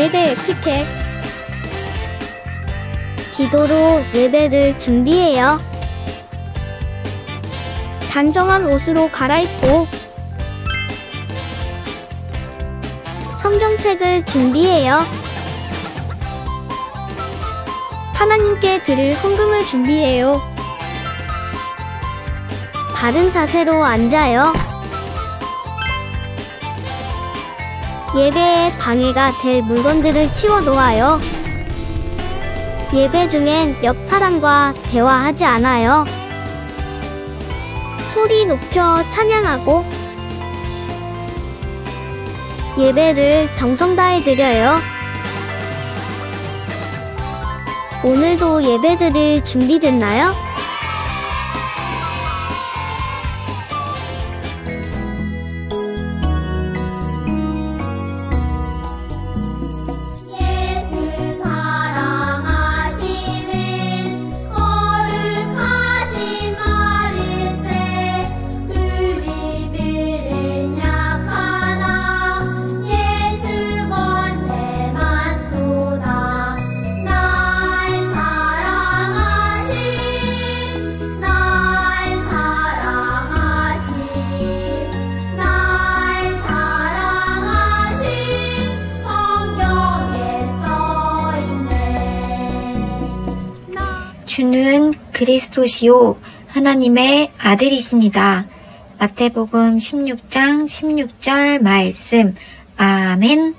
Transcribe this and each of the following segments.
예배 에티켓. 기도로 예배를 준비해요. 단정한 옷으로 갈아입고 성경책을 준비해요. 하나님께 드릴 헌금을 준비해요. 바른 자세로 앉아요. 예배에 방해가 될 물건들을 치워 놓아요. 예배 중엔 옆 사람과 대화하지 않아요. 소리 높여 찬양하고 예배를 정성 다해 드려요. 오늘도 예배 드릴 준비됐나요? 주는 그리스도시요 하나님의 아들이십니다. 마태복음 16장 16절 말씀. 아멘.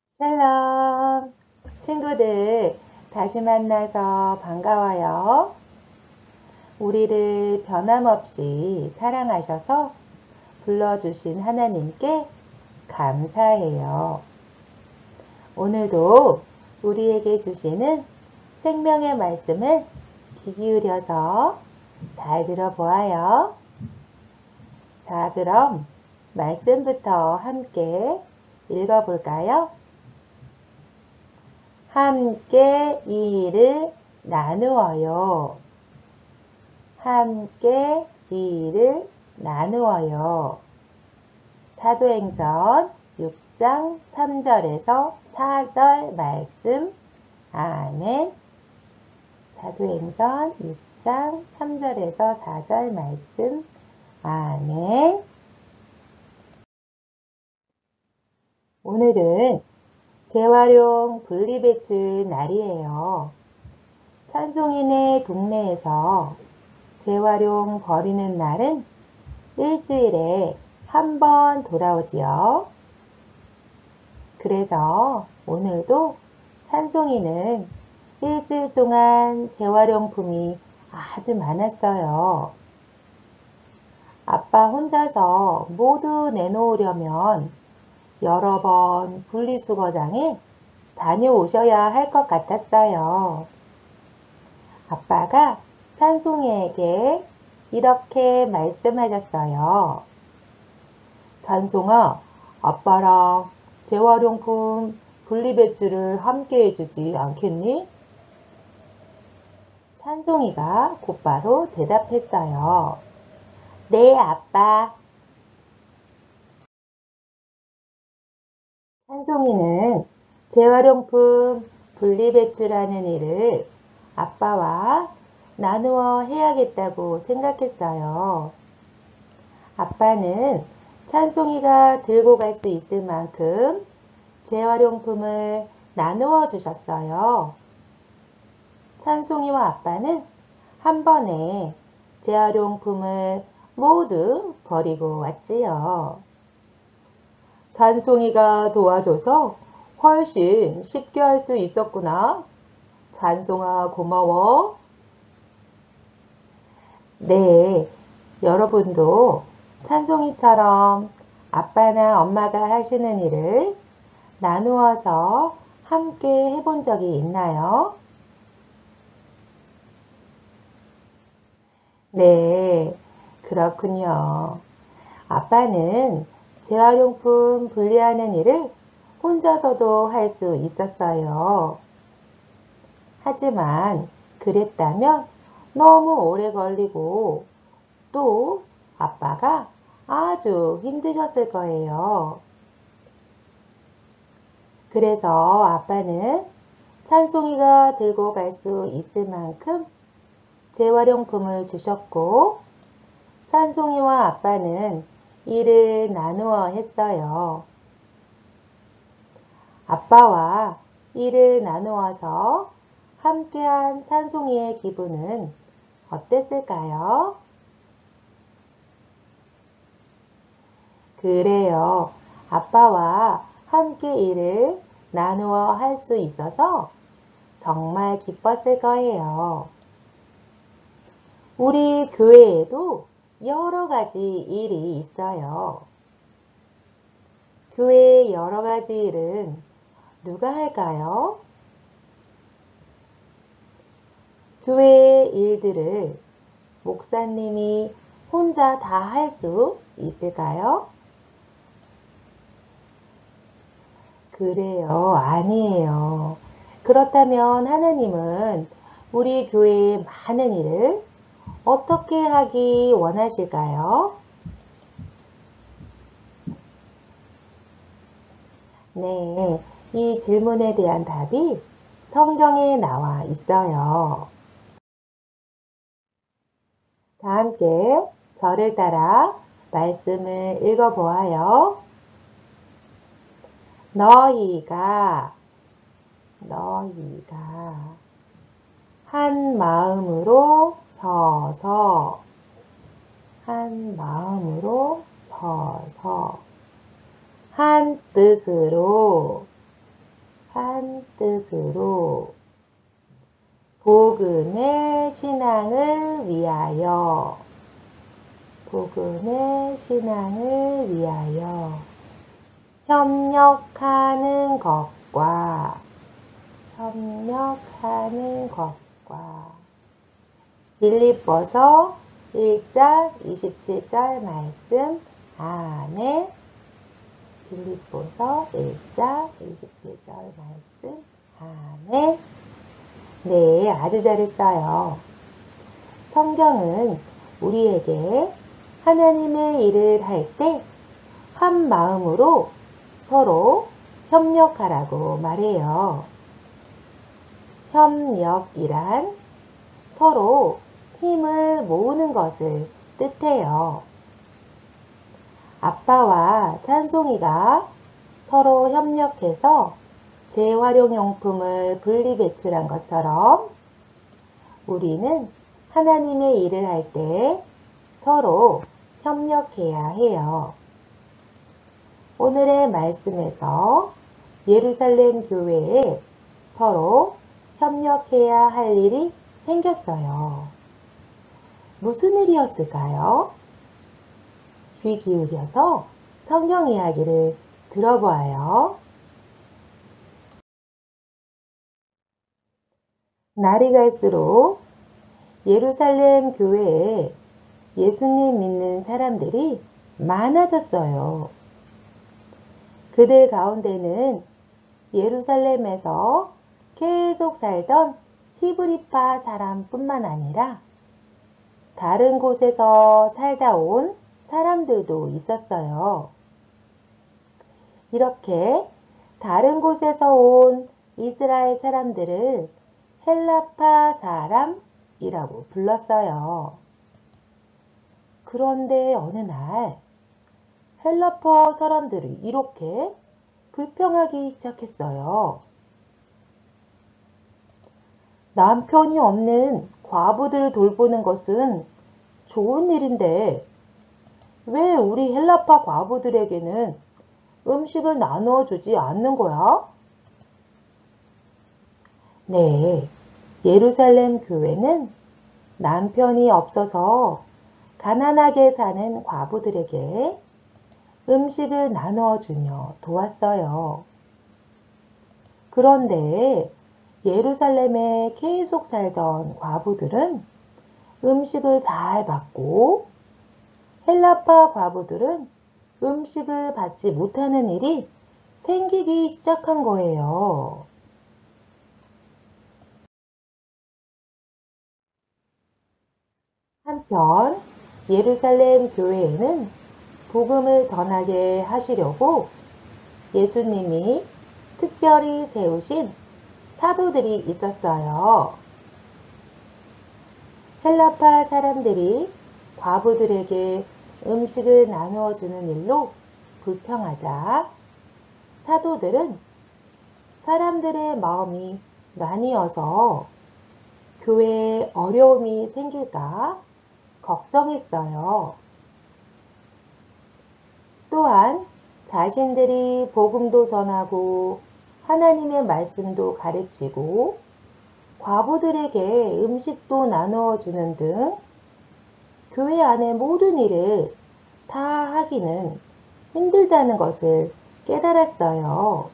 샬롬! 친구들, 다시 만나서 반가워요. 우리를 변함없이 사랑하셔서 불러주신 하나님께 감사해요. 오늘도 우리에게 주시는 생명의 말씀을 귀 기울여서 잘 들어보아요. 자, 그럼 말씀부터 함께 읽어볼까요? 함께 일을 나누어요. 함께 일을 나누어요. 사도행전 6장 3절에서 4절 말씀. 아멘. 사도행전 6장 3절에서 4절 말씀. 아멘. 오늘은 재활용 분리배출 날이에요. 찬송이네 동네에서 재활용 버리는 날은 일주일에 한 번 돌아오지요. 그래서 오늘도 찬송이는 일주일 동안 재활용품이 아주 많았어요. 아빠 혼자서 모두 내놓으려면 여러 번 분리수거장에 다녀오셔야 할 것 같았어요. 아빠가 찬송이에게 이렇게 말씀하셨어요. 찬송아, 아빠랑 재활용품 분리배출을 함께 해주지 않겠니? 찬송이가 곧바로 대답했어요. 네, 아빠. 찬송이는 재활용품 분리배출하는 일을 아빠와 나누어 해야겠다고 생각했어요. 아빠는 찬송이가 들고 갈 수 있을 만큼 재활용품을 나누어 주셨어요. 찬송이와 아빠는 한 번에 재활용품을 모두 버리고 왔지요. 찬송이가 도와줘서 훨씬 쉽게 할 수 있었구나. 찬송아, 고마워. 네, 여러분도 찬송이처럼 아빠나 엄마가 하시는 일을 나누어서 함께 해본 적이 있나요? 네, 그렇군요. 아빠는 재활용품 분리하는 일을 혼자서도 할 수 있었어요. 하지만 그랬다면 너무 오래 걸리고 또 아빠가 아주 힘드셨을 거예요. 그래서 아빠는 찬송이가 들고 갈 수 있을 만큼 재활용품을 주셨고 찬송이와 아빠는 일을 나누어 했어요. 아빠와 일을 나누어서 함께한 찬송이의 기분은 어땠을까요? 그래요. 아빠와 함께 일을 나누어 할 수 있어서 정말 기뻤을 거예요. 우리 교회에도 여러 가지 일이 있어요. 교회의 여러 가지 일은 누가 할까요? 교회의 일들을 목사님이 혼자 다 할 수 있을까요? 그래요. 아니에요. 그렇다면 하나님은 우리 교회의 많은 일을 어떻게 하기 원하실까요? 네, 이 질문에 대한 답이 성경에 나와 있어요. 다 함께 저를 따라 말씀을 읽어보아요. 너희가 한 마음으로 서서 한 뜻으로 복음의 신앙을 위하여 협력하는 것과 빌립보서 1장 27절 말씀. 아멘. 빌립보서 1장 27절 말씀. 아멘. 네, 아주 잘했어요. 성경은 우리에게 하나님의 일을 할 때 한 마음으로 서로 협력하라고 말해요. 협력이란 서로 힘을 모으는 것을 뜻해요. 아빠와 찬송이가 서로 협력해서 재활용용품을 분리배출한 것처럼 우리는 하나님의 일을 할 때 서로 협력해야 해요. 오늘의 말씀에서 예루살렘 교회에 서로 협력해야 할 일이 생겼어요. 무슨 일이었을까요? 귀 기울여서 성경 이야기를 들어보아요. 날이 갈수록 예루살렘 교회에 예수님 믿는 사람들이 많아졌어요. 그들 가운데는 예루살렘에서 계속 살던 히브리파 사람뿐만 아니라 다른 곳에서 살다 온 사람들도 있었어요. 이렇게 다른 곳에서 온 이스라엘 사람들을 헬라파 사람이라고 불렀어요. 그런데 어느 날 헬라파 사람들이 이렇게 불평하기 시작했어요. 남편이 없는 과부들을 돌보는 것은 좋은 일인데 왜 우리 헬라파 과부들에게는 음식을 나누어 주지 않는 거야? 네, 예루살렘 교회는 남편이 없어서 가난하게 사는 과부들에게 음식을 나누어 주며 도왔어요. 그런데 예루살렘에 계속 살던 과부들은 음식을 잘 받고 헬라파 과부들은 음식을 받지 못하는 일이 생기기 시작한 거예요. 한편 예루살렘 교회에는 복음을 전하게 하시려고 예수님이 특별히 세우신 사도들이 있었어요. 헬라파 사람들이 과부들에게 음식을 나누어 주는 일로 불평하자 사도들은 사람들의 마음이 나뉘어서 교회에 어려움이 생길까 걱정했어요. 또한 자신들이 복음도 전하고 하나님의 말씀도 가르치고 과부들에게 음식도 나누어 주는 등 교회 안의 모든 일을 다 하기는 힘들다는 것을 깨달았어요.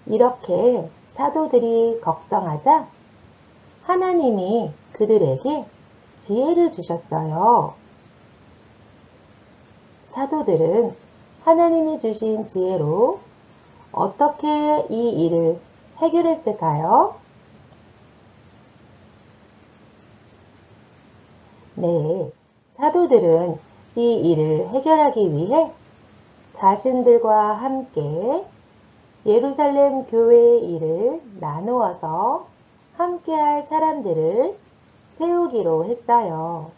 이렇게 사도들이 걱정하자 하나님이 그들에게 지혜를 주셨어요. 사도들은 하나님이 주신 지혜로 어떻게 이 일을 해결했을까요? 네, 사도들은 이 일을 해결하기 위해 자신들과 함께 예루살렘 교회의 일을 나누어서 함께할 사람들을 세우기로 했어요.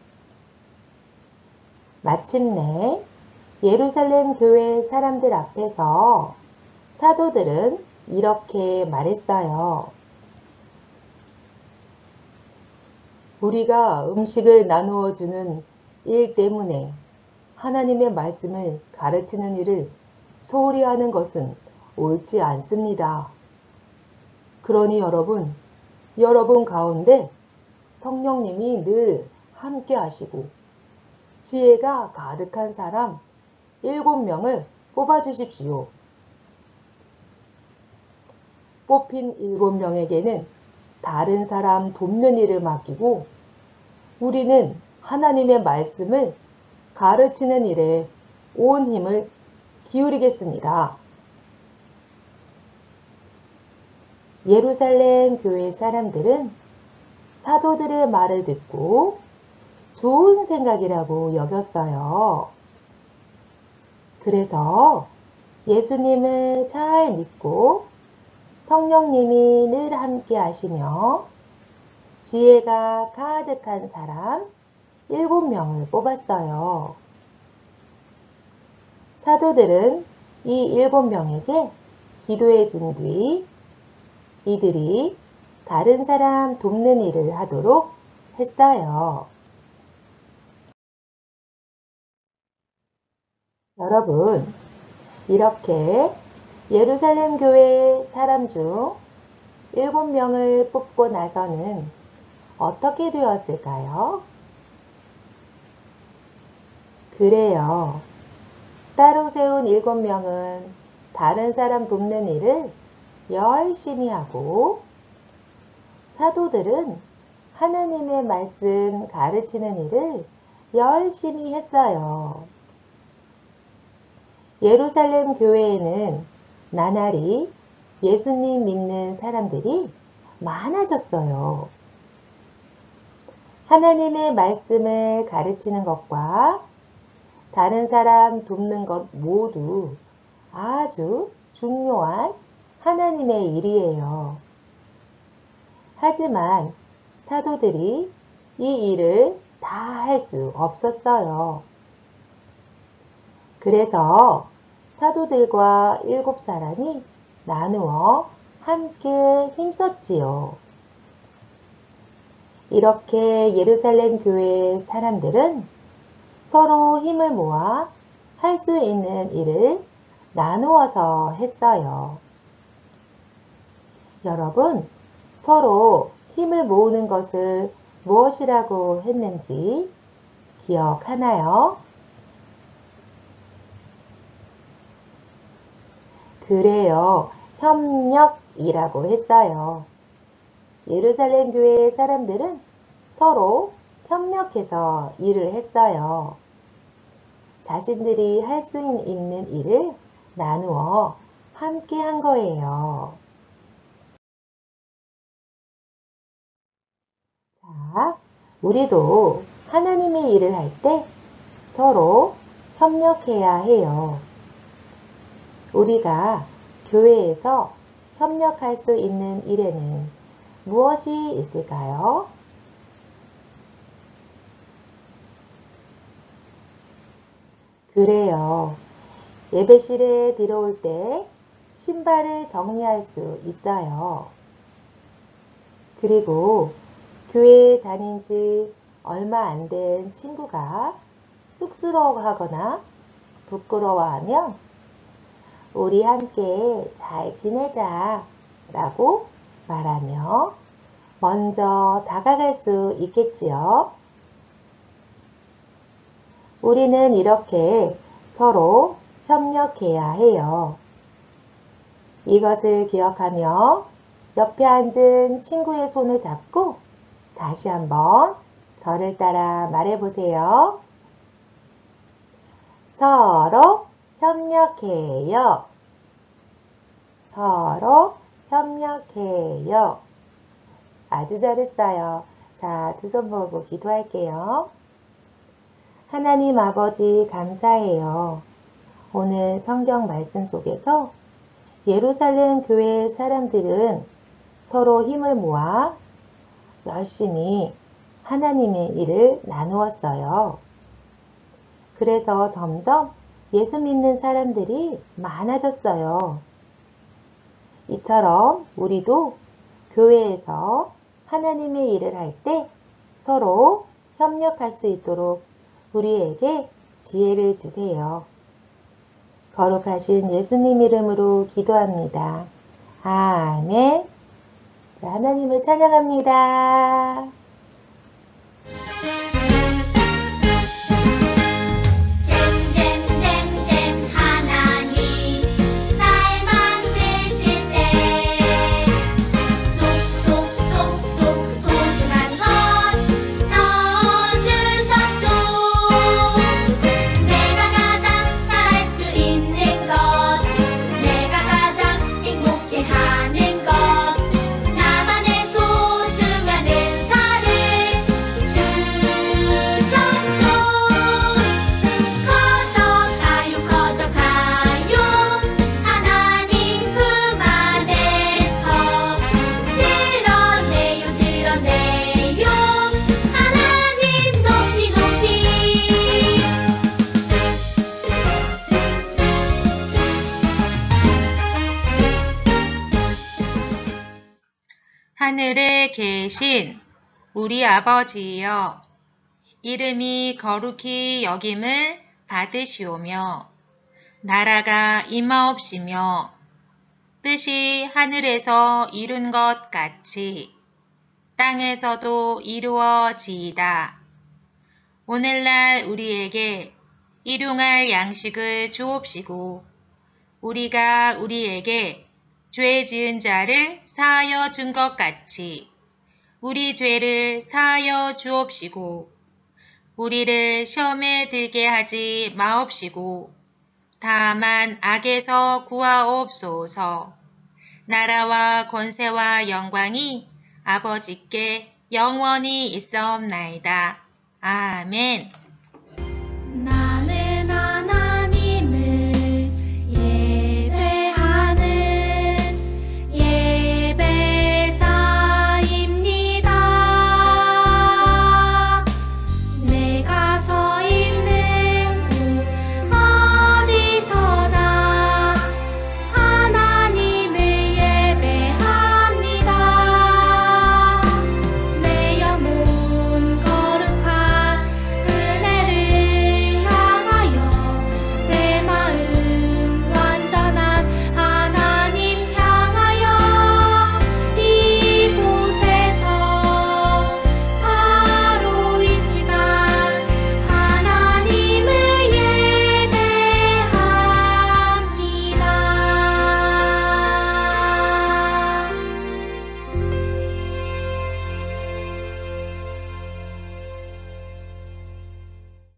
마침내 예루살렘 교회 사람들 앞에서 사도들은 이렇게 말했어요. 우리가 음식을 나누어 주는 일 때문에 하나님의 말씀을 가르치는 일을 소홀히 하는 것은 옳지 않습니다. 그러니 여러분 가운데 성령님이 늘 함께 하시고 지혜가 가득한 사람 7명을 뽑아주십시오. 뽑힌 7명에게는 다른 사람 돕는 일을 맡기고 우리는 하나님의 말씀을 가르치는 일에 온 힘을 기울이겠습니다. 예루살렘 교회 사람들은 사도들의 말을 듣고 좋은 생각이라고 여겼어요. 그래서 예수님을 잘 믿고 성령님이 늘 함께 하시며 지혜가 가득한 사람 7명을 뽑았어요. 사도들은 이 7명에게 기도해 준 뒤 이들이 다른 사람 돕는 일을 하도록 했어요. 여러분, 이렇게 예루살렘 교회 사람 중 7명을 뽑고 나서는 어떻게 되었을까요? 그래요. 따로 세운 7명은 다른 사람 돕는 일을 열심히 하고 사도들은 하나님의 말씀 가르치는 일을 열심히 했어요. 예루살렘 교회에는 나날이 예수님 믿는 사람들이 많아졌어요. 하나님의 말씀을 가르치는 것과 다른 사람 돕는 것 모두 아주 중요한 하나님의 일이에요. 하지만 사도들이 이 일을 다 할 수 없었어요. 그래서 사도들과 7사람이 나누어 함께 힘썼지요. 이렇게 예루살렘 교회의 사람들은 서로 힘을 모아 할 수 있는 일을 나누어서 했어요. 여러분, 서로 힘을 모으는 것을 무엇이라고 했는지 기억하나요? 그래요. 협력이라고 했어요. 예루살렘 교회의 사람들은 서로 협력해서 일을 했어요. 자신들이 할 수 있는 일을 나누어 함께 한 거예요. 자, 우리도 하나님의 일을 할 때 서로 협력해야 해요. 우리가 교회에서 협력할 수 있는 일에는 무엇이 있을까요? 그래요. 예배실에 들어올 때 신발을 정리할 수 있어요. 그리고 교회에 다닌 지 얼마 안 된 친구가 쑥스러워하거나 부끄러워하면 우리 함께 잘 지내자 라고 말하며 먼저 다가갈 수 있겠지요. 우리는 이렇게 서로 협력해야 해요. 이것을 기억하며 옆에 앉은 친구의 손을 잡고 다시 한번 저를 따라 말해보세요. 서로 협력해요. 서로 협력해요. 아주 잘했어요. 자, 두 손 모으고 기도할게요. 하나님 아버지 감사해요. 오늘 성경 말씀 속에서 예루살렘 교회의 사람들은 서로 힘을 모아 열심히 하나님의 일을 나누었어요. 그래서 점점 예수 믿는 사람들이 많아졌어요. 이처럼 우리도 교회에서 하나님의 일을 할 때 서로 협력할 수 있도록 우리에게 지혜를 주세요. 거룩하신 예수님 이름으로 기도합니다. 아멘. 자, 하나님을 찬양합니다. 잼잼잼잼 하나님 날 만드실 때 쏙쏙쏙쏙 소중한 것 넣어주셨죠. 내가 가장 잘할 수 있는 것, 내가 가장 행복해하는 것, 나만의 소중한 은사를 주셨죠. 커져가요 하나님 품 안에서 드러내요 하나님 높이 높이. 하늘에 계신 우리 아버지여, 이름이 거룩히 여김을 받으시오며 나라가 임하옵시며 뜻이 하늘에서 이룬 것 같이 땅에서도 이루어지이다. 오늘날 우리에게 일용할 양식을 주옵시고 우리가 우리에게 죄 지은 자를 사하여 준 것 같이 우리 죄를 사하여 주옵시고 우리를 시험에 들게 하지 마옵시고 다만 악에서 구하옵소서. 나라와 권세와 영광이 아버지께 영원히 있사옵나이다. 아멘.